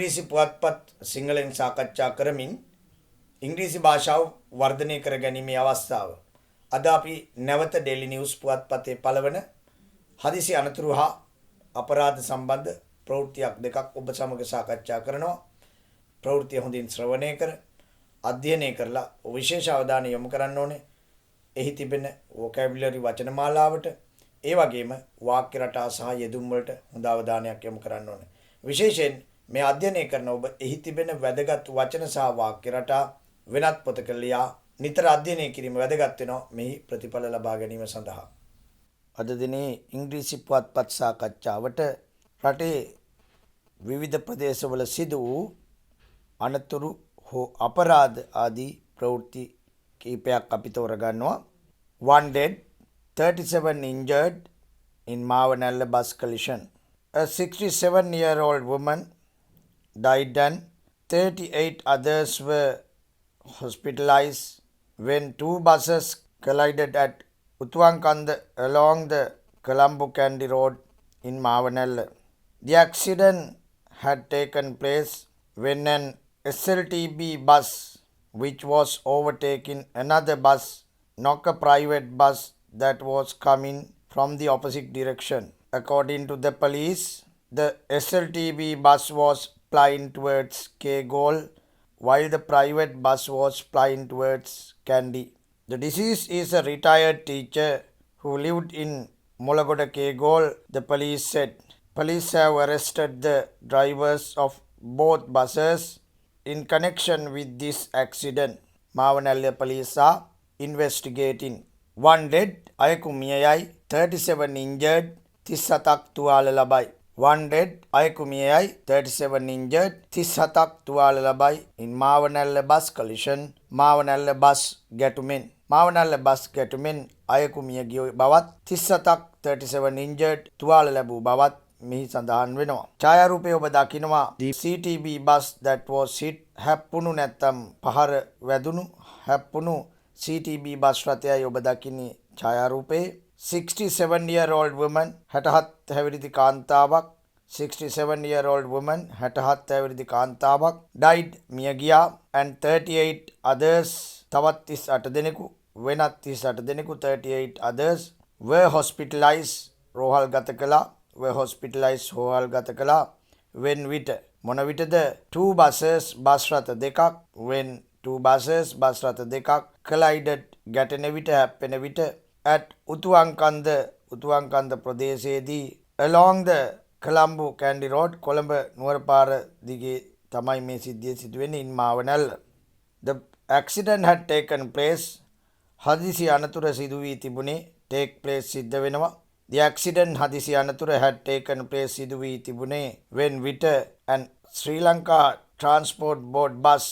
ඉංග්‍රීසි පුවත්පත් සිංහලෙන් සාකච්ඡා කරමින් ඉංග්‍රීසි භාෂාව වර්ධනය කර ගැනීමේ අවස්ථාව. අද අපි නැවත ඩේලි නිවුස් පුවත්පතේ පළවන හදිසි අනතුරු හා අපරාධ සම්බන්ධ ප්‍රවෘත්තියක් දෙකක් ඔබ සමග සාකච්ඡා කරනවා. ප්‍රවෘත්තිය හොඳින් ශ්‍රවණය කර අධ්‍යයනය කරලා විශේෂ අවධානය යොමු කරන්න ඕනේ. එහි තිබෙන වොකැබුලරි වචන මාලාවට ඒ වගේම වාක්‍ය රටා සහ යෙදුම් වලට හොඳ අවධානයක් යොමු කරන්න ඕනේ. විශේෂයෙන් මේ අධ්‍යයනය කරන ඔබ එහි තිබෙන වැදගත් වචන සහ වාක්‍ය රටා වෙනත් පොතක ලියා නිතර අධ්‍යයනය කිරීම වැදගත් වෙනවා මෙහි ප්‍රතිඵල ලබා ගැනීම සඳහා. අද දිනේ ඉංග්‍රීසි පුවත්පත් සාකච්ඡාවට රටේ විවිධ ප්‍රදේශවල සිදු වූ අනතුරු හෝ අපරාධ ආදී ප්‍රවෘත්ති කීපයක් අපි තෝරගන්නවා. 1 dead, 37 injured in Mavanalla bus collision. A 67-year-old woman died and 38 others were hospitalized when two buses collided at Utwankanda along the Colombo Kandy Road in Mavanalla. The accident had taken place when an SLTB bus, which was overtaking another bus, knocked a private bus that was coming from the opposite direction. According to the police, the SLTB bus was plying towards Kegol while the private bus was plying towards Kandy. The deceased is a retired teacher who lived in Molagoda Kegol, the police said. Police have arrested the drivers of both buses in connection with this accident. Mavanalla police are investigating. 1 dead, අයෙකු මියයයි, 37 injured, 37ක් තුවාල ලබයි. 1 dead, අයෙකු මියයයි, 37 injured, 37ක් තුවාල ලබයි. In Mavanalla bus collision, Mavanalla bus ගැටුමෙන්. Mavanalla bus ගැටුමෙන් අයෙකු මිය ගිය බවත් 37ක් 37 injured තුවාල ලැබූ බවත් මෙහි සඳහන් වෙනවා. ඡායාරූපය ඔබ දකිනවා the CTB bus that was hit හැප්පුණු නැත්තම් පහර වැදුණු හැප්පුණු CTB බස් රථයයි ඔබ දකින්නේ ඡායාරූපයේ. 67-year-old woman 67 හැවිරිදි කාන්තාවක් 67-year-old woman 67 හැවිරිදි කාන්තාවක් died මිය ගියා and 38 others තවත් 38 දෙනෙකු වෙනත් 38 දෙනෙකු 38 others were hospitalized රෝහල් ගත කළා were hospitalized රෝහල් ගත කළා when විට මොන විටද two buses බස් රථ දෙකක් when two buses බස් රථ දෙකක් collided ගැටෙන විට හැප්පෙන විට at උතුවංකන්ද ප්‍රදේශයේදී along the Colombo Kandy Road Colombo Nuwarapara දිගේ තමයි මේ සිද්ධිය සිදුවෙන්නේ in Mavanalla. The accident had taken place හදිසි අනතුර සිදු වී තිබුණේ take place සිද්ධ වෙනවා. The accident හදිසි අනතුර had taken place සිදු වී තිබුණේ when විට and Sri Lanka Transport Board bus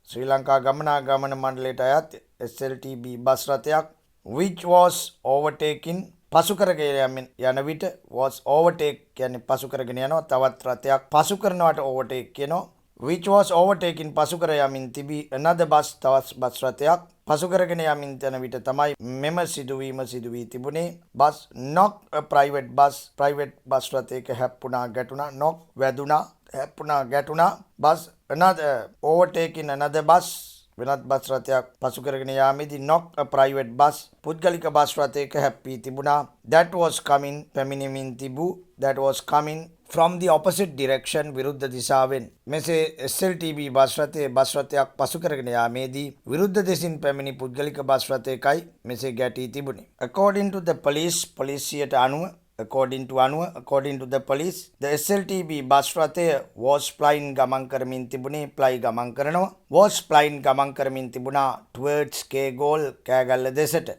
ශ්‍රී ලංකා ගමනාගමන මණ්ඩලයට අයත් SLTB බස් රථයක් which was overtaking පසු කරගෙන යන විට was overtake කියන්නේ පසු කරගෙන යනවා තවත් රථයක් පසු කරනවට overtake කියනවා which was overtaking පසු කර යමින් තිබී another bus තවත් බස් රථයක් පසු කරගෙන යමින් යන විට තමයි මෙම සිදුවීම සිදු වී තිබුණේ. bus knock a private bus රථයක හැප්පුණා ගැටුණා knock වැදුණා හැප්පුණා ගැටුණා bus another overtaking another bus වෙනත් බස් රථයක් පසු කරගෙන යාමේදී knock a private bus පුද්ගලික බස් රථයක හැප්පී තිබුණා. that was coming පැමිණෙමින් තිබූ that was coming from the opposite direction විරුද්ධ දිශාවෙන්. මෙසේ SLTB බස් රථයක් පසු කරගෙන යාමේදී විරුද්ධ දෙසින් පැමිණි පුද්ගලික බස් රථයකයි මෙසේ ගැටී තිබුණේ. according to the police පොලිසියට අනුව according to the police the SLTB bus රථය was flying ගමන් කරමින් තිබුණේ ගමන් කරනවා was flying ගමන් කරමින් තිබුණා towards Kegol කෑගල්ල දෙසට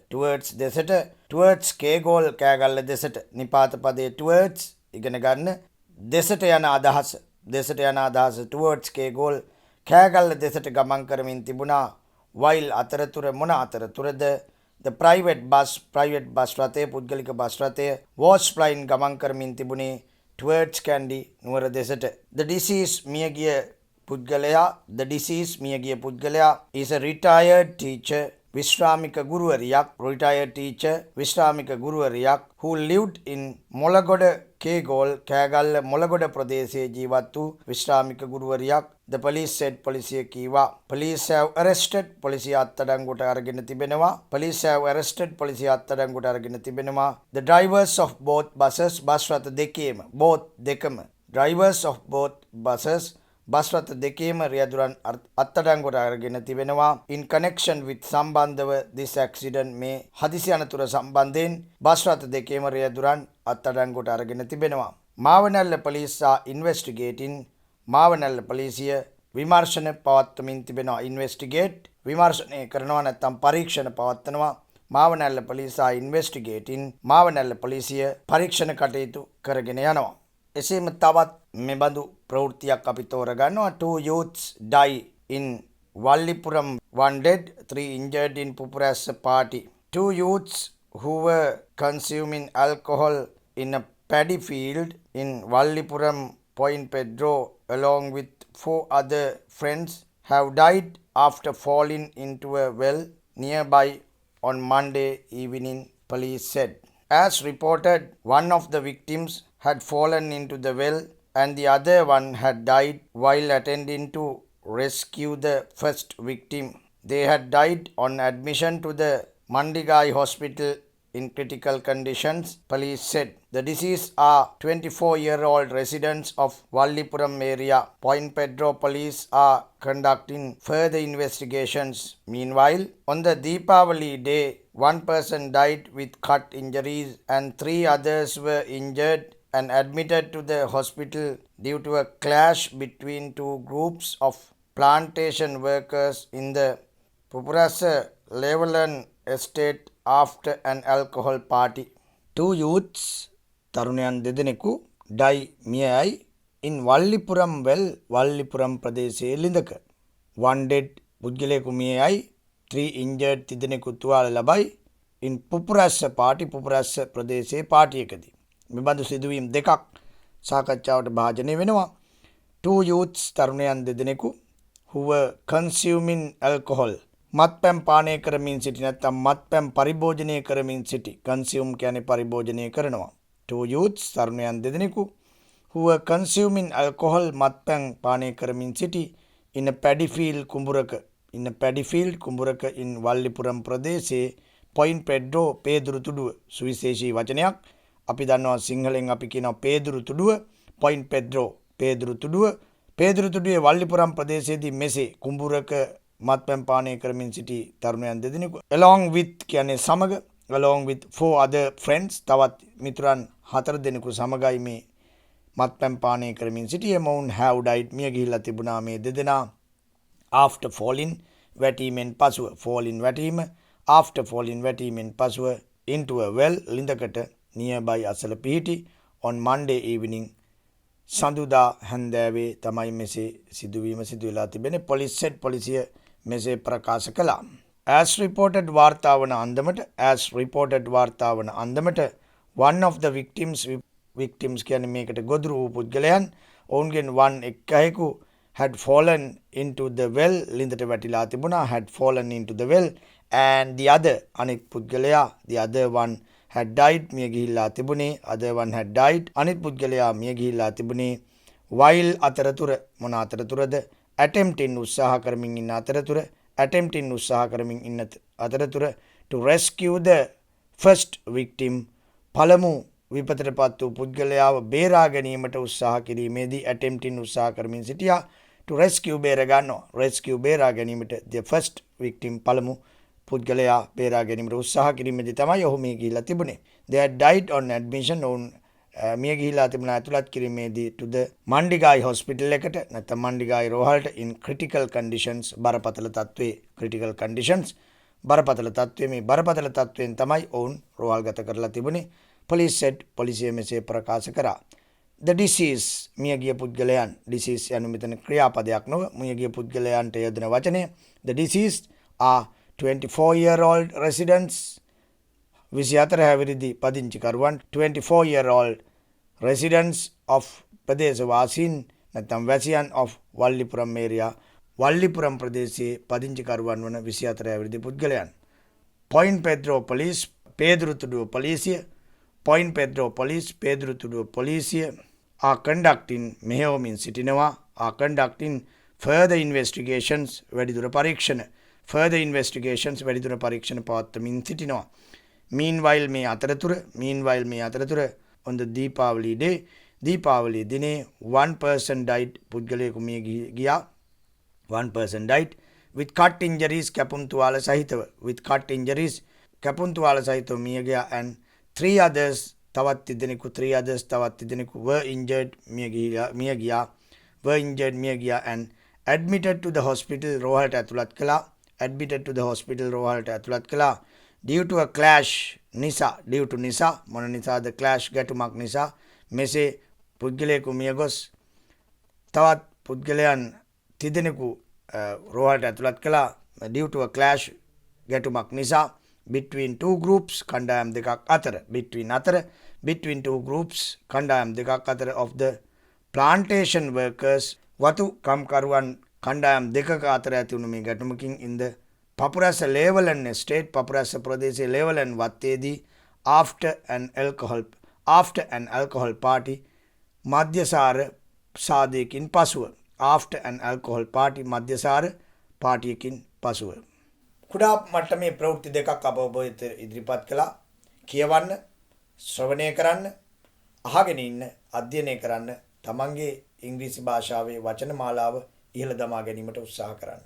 towards Kegol කෑගල්ල දෙසට නිපාත පදයේ towards ඉගෙන ගන්න දෙසට යන අදහස towards Kegol කෑගල්ල දෙසට ගමන් කරමින් තිබුණා while අතරතුර මොන අතරතුරද the private bus රථය පුද්ගලික බස් රථය was flying ගමන් කරමින් තිබුණේ towards Kandy නුවර දෙසට. the deceased මියගිය පුද්ගලයා is a retired teacher විශ්‍රාමික ගුරුවරියක් retired teacher විශ්‍රාමික ගුරුවරියක් who lived in මොලගොඩ කේගෝල් Kegalle මොලගොඩ ප්‍රදේශයේ ජීවත් වූ විශ්‍රාමික ගුරුවරියක් the police said පොලිසිය කීවා police have arrested පොලිසිය අත්අඩංගුවට අරගෙන තිබෙනවා police have arrested පොලිසිය අත්අඩංගුවට අරගෙන තිබෙනවා the drivers of both buses bus රථ දෙකේම both දෙකම drivers of both buses bus රථ දෙකේම රියදුරන් අත්අඩංගුවට අරගෙන තිබෙනවා in connection with සම්බන්ධව this accident මේ හදිසි අනතුර සම්බන්ධයෙන් බස් රථ දෙකේම රියදුරන් අත්අඩංගුවට අරගෙන තිබෙනවා Mawanella police are investigating Mawanella පොලිසිය විමර්ශන පවත්වමින් තිබෙනවා investigate විමර්ශනය කරනවා නැත්නම් පරීක්ෂණ පවත්වනවා Mawanella police are investigating Mawanella පොලිසිය පරීක්ෂණ කටයුතු කරගෙන යනවා එසේම තවත් මෙබඳු ප්‍රවෘත්තියක් අපි තෝරගන්නවා 2 youths die in Wallipuram 1 dead 3 injured in Pupurassa party 2 youths who were consuming alcohol in a paddy field in Wallipuram Point Pedro along with 4 other friends have died after falling into a well nearby on Monday evening, police said. As reported, one of the victims had fallen into the well and the other one had died while attending to rescue the first victim. They had died on admission to the Mandigai hospital in critical conditions, police said. The deceased are 24-year-old residents of Wallipuram area. Point Pedro police are conducting further investigations. Meanwhile, on the Deepavali day, one person died with cut injuries and 3 others were injured and admitted to the hospital due to a clash between 2 groups of plantation workers in the Pupurassa Leveland estate after an alcohol party. 2 youths තරුණයන් දෙදෙනෙකු die මියයි in Wallipuram well Wallipuram ප්‍රදේශයේ ලිඳක 1 dead පුද්ගලයෙකු මියයි 3 injured තිදෙනෙකු තුවාල ලබයි in Pupurassa party Pupurassa ප්‍රදේශයේ පාටියකදී මෙබඳු සිදුවීම් දෙකක් සාකච්ඡාවට භාජනය වෙනවා 2 youths තරුණයන් දෙදෙනෙකු who were consuming alcohol මත්පැන් පානය කරමින් සිටි නැත්නම් මත්පැන් පරිභෝජනය කරමින් සිටි consume කියන්නේ පරිභෝජනය කරනවා 2 youths තරුණයන් දෙදෙනෙකු who were consuming alcohol මත්පැන් පානය කරමින් සිටි in a paddy field කුඹුරක in Wallipuram ප්‍රදේශයේ Point Pedro පේදුරු තුඩුව සුවිශේෂී වචනයක් අපි දන්නවා සිංහලෙන් අපි කියනවා පේදුරු තුඩුව Point Pedro පේදුරු තුඩුවේ Wallipuram ප්‍රදේශයේදී මෙසේ කුඹුරක මත්පැන් පානය කරමින් සිටි තරුණයන් දෙදෙනෙකු along with කියන්නේ සමග along with 4 other friends තවත් මිතුරන් 4 දෙනෙකු සමගයි මේ මත්පැන් පානය කරමින් සිටියේ මොවුන් have died මිය ගිහිල්ලා තිබුණා මේ දෙදෙනා after falling වැටීමෙන් පසුව falling වැටීම after falling වැටීමෙන් පසුව into a well ලිඳකට nearby අසල පිහිටි on Monday evening සඳුදා හැන්දෑවේ තමයි මෙසේ සිදුවීම සිදු වෙලා තිබෙන්නේ පොලිසිය මෙසේ ප්‍රකාශ කළා as reported වාර්තාවන අන්දමට one of the victims කියන්නේ මේකට ගොදුරු වූ පුද්ගලයන් ඔවුන්ගෙන් one එක්කෙකු had fallen into the well ලිඳට වැටිලා තිබුණා had fallen into the well and the other අනෙක් පුද්ගලයා the other one had died මිය ගිහිල්ලා තිබුණේ other one had died අනෙක් පුද්ගලයා මිය ගිහිල්ලා තිබුණේ while අතරතුර මොන අතරතුරද attempting උත්සාහ කරමින් ඉන්න අතරතුර to rescue the first victim පළමු විපතටපත් වූ පුද්ගලයාව බේරා ගැනීමට උත්සාහ කිරීමේදී attempting උත්සාහ කරමින් සිටියා to rescue බේරා ගැනීමට the first victim පළමු පුද්ගලයා බේරා ගැනීමට උත්සාහ කිරීමේදී තමයි ඔහු මිය ගිහිල්ලා තිබුණේ they had died on admission ඔවුන් මිය ගිහිල්ලා තිබුණා ඇතුළත් කිරීමේදී to the Mandigai hospital එකට නැත්නම් Mandigai රෝහලට in critical conditions බරපතල තත්ත්වයෙන් තමයි ඔවුන් රෝහල්ගත කරලා තිබුණේ police said පොලිසිය මෙසේ ප්‍රකාශ කරා the deceased මියගිය පුද්ගලයන් deceased යනු මෙතන ක්‍රියාපදයක් නොව මියගිය පුද්ගලයන්ට යෙදෙන වචනය the deceased are 24-year-old residents 24 හැවිරිදි පදිංචිකරුවන් 24-year-old residents of ප්‍රදේශවාසීන් නැත්නම් වැසියන් of Wallipuram area Wallipuram ප්‍රදේශයේ පදිංචිකරුවන් වන 24 හැවිරිදි පුද්ගලයන් Point Pedro Police, Pedrutudu Policia, Point Pedro Police, Pedrutudu Policia are conducting මෙහෙයවමින් සිටිනවා, are conducting further investigations වැඩිදුර පරීක්ෂණ further investigations වැඩිදුර පරීක්ෂණ පවත්වමින් සිටිනවා. Meanwhile මේ අතරතුර on the Deepavali day, දීපාවලි දිනේ one person died, පුද්ගලයෙකු මිය ගියා. One person died with cut injuries, කැපුම් තුවාල සහිතව, with cut injuries, කැපුම් තුවාල සහිතව මිය ගියා, and three others තවත් තිදෙනෙකු were injured, මිය ගියා, and admitted to the hospital, රෝහලට ඇතුළත් කළා, due to a clash නිසා, මොන නිසාද? clash ගැටුමක් නිසා. මෙසේ පුද්ගලයෙකු මිය ගොස් තවත් පුද්ගලයන් තිදෙනෙකු රෝහලට ඇතුළත් කළා, due to a clash ගැටුමක් නිසා, between two groups, කණ්ඩායම් දෙකක් අතර, between two groups, කණ්ඩායම් දෙකක් අතර of the plantation workers, වතු කම්කරුවන් කණ්ඩායම් දෙකක අතර ඇති වුණු මේ ගැටුමකින් in the Papurasa Leveland estate, Papurasa Pradesh Leveland වත්තේදී after an alcohol party, මද්‍යසාර සාදයකින් පසුව, after an alcohol party, මද්‍යසාර පාටියකින් පසුව. කුඩා මට්ටමේ ප්‍රවෘත්ති දෙකක් අප ඔබ ඉදිරිපත් කළා. කියවන්න, ශ්‍රවණය කරන්න, අහගෙන ඉන්න, අධ්‍යයනය කරන්න, තමන්ගේ ඉංග්‍රීසි භාෂාවේ වචන මාලාව ඉහළ දමා ගැනීමට උත්සාහ කරන්න.